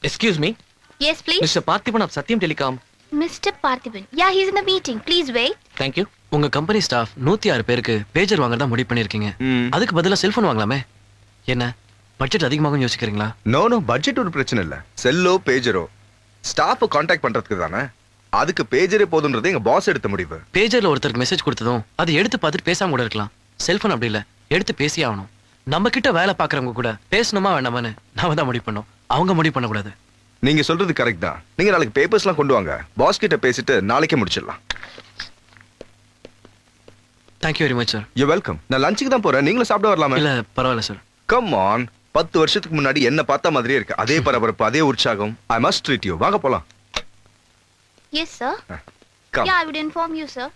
Excuse me. Yes, please. Mr. Parthiban of Satyam Telecom. Mr. Parthiban. Yeah, he's in the meeting. Please wait. Thank you. உங்க company staff 106 பேருக்கு pager வாங்குறதா முடிவு பண்ணிருக்கீங்க. அதுக்கு பதிலா cellphone வாங்கலாமே. என்ன பட்ஜெட் அதிகமாகும் யோசிக்கிறீங்களா? நோ பட்ஜெட் ஒரு பிரச்சனை இல்ல. செல்லோ பேஜரோ ஸ்டாஃப் கான்டாக்ட் பண்றதுக்கு தானே. அதுக்கு பேஜரே போதுன்றது எங்க பாஸ் எடுத்த முடிவு. பேஜர்ல ஒருத்தருக்கு மெசேஜ் கொடுத்ததும் அது எடுத்து பார்த்துட்டு பேசாம கூட இருக்கலாம். செல்போன் அப்படி இல்ல, எடுத்து பேசியே ஆகணும். நம்ம கிட்ட வேலை பாக்குறவங்க கூட பேசணுமா வேண்டாமான்னு நாம தான் முடிவு பண்ணோம். அவங்க முடிவு பண்ண கூடாது. நீங்க சொல்றது கரெக்ட் தான். நீங்க நாளைக்கு பேப்பர்ஸ்லாம் கொண்டு வாங்க. பாஸ் கிட்ட பேசிட்டு நாளைக்கே முடிச்சிடலாம். Thank you very much, sir. You're welcome. நான் லஞ்சுக்கு தான் போறேன். நீங்களும் சாப்பிட வரலாமா? இல்ல பரவாயில்ல சார். Come on. 10 வருஷத்துக்கு முன்னாடி என்ன பார்த்த மாதிரியே இருக்கு. அதே பரபரப்பு, அதே உற்சாகம். I must treat you. வாங்க போலாம். Yes, sir. Come. Yeah, I would inform you, sir.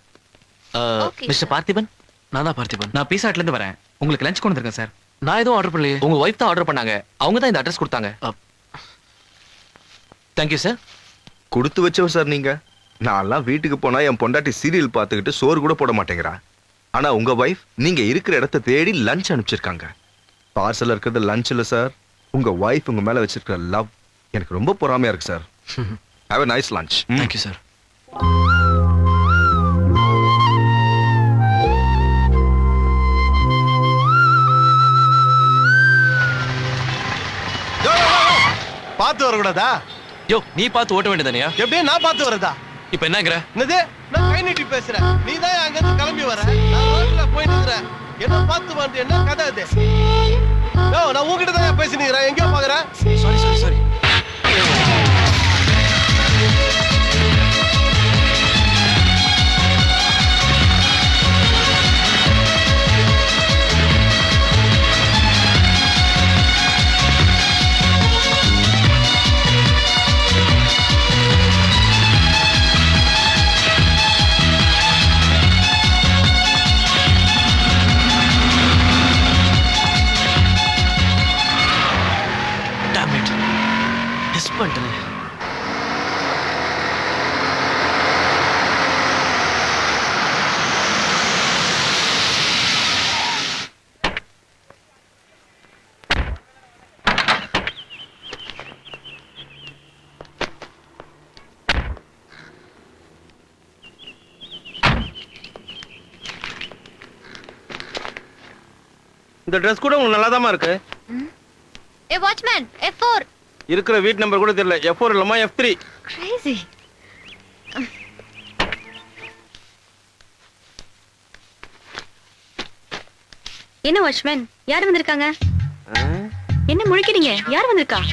Okay, mister sir. Parthiban, நான் தான் பார்த்திபன். நான் பீஸ் ஹட்ல இருந்து வரேன். உங்களுக்கு லஞ்ச் கொண்டு வந்திருக்கேன் சார். நான் எதுவும் ஆர்டர் பண்ணலையே. உங்க வைஃப் தான் ஆர்டர் பண்ணாங்க. அவங்க தான் இந்த அட்ரஸ் கொடுத்தாங்க. Thank you, sir. கொடுத்து வச்சவர் சார் நீங்க. நான்லாம் வீட்டுக்கு போனா என் பொண்டாட்டி சீரியல் பார்த்துக்கிட்டு சோறு கூட போட மாட்டேங்கிறா. ஆனா உங்க வைஃப் நீங்க இருக்கிற இடத்தை தேடி லஞ்ச் அனுப்பிச்சிருக்காங்க. பார்சல்ல இருக்கிறது லஞ்ச் இல்ல சார். உங்க வைஃப் உங்க மேல வச்சிருக்கிற லவ் எனக்கு ரொம்ப பொறாமையா இருக்கு sir. Have a nice lunch. Thank you, sir. பார்த்து வரக்கூடாதா? யோ, நீ பார்த்து ஓட்ட வேண்டியதானயா? எப்படியே நான் பார்த்து வரதா? இப்போ என்னங்கற? என்னது? நான் கை நீட்டி பேசுறேன். நீ தான் அங்க இருந்து கிளம்பி வர. நான் ரோட்ல போயிட்டு இருக்கேன். என்ன பார்த்து வந்து என்ன கதை இது? யோ, நான் உன்கிட்ட தான் பேசி நிக்கிறேன். எங்க பாக்குற? சாரி. Damn it. Miss பண்ணிட்டேனே. இந்த Dress கூட உங்களுக்கு நல்லாதாமா இருக்கு. Hey, watchman. F4. இருக்கிற வீட் நம்பர் கூட தெரியல. F4 இல்லமா F3. Crazy. என்ன வாட்ச்மேன், யார் வந்திருக்காங்க? என்ன முழிக்கிறீங்க? யார் வந்திருக்கா?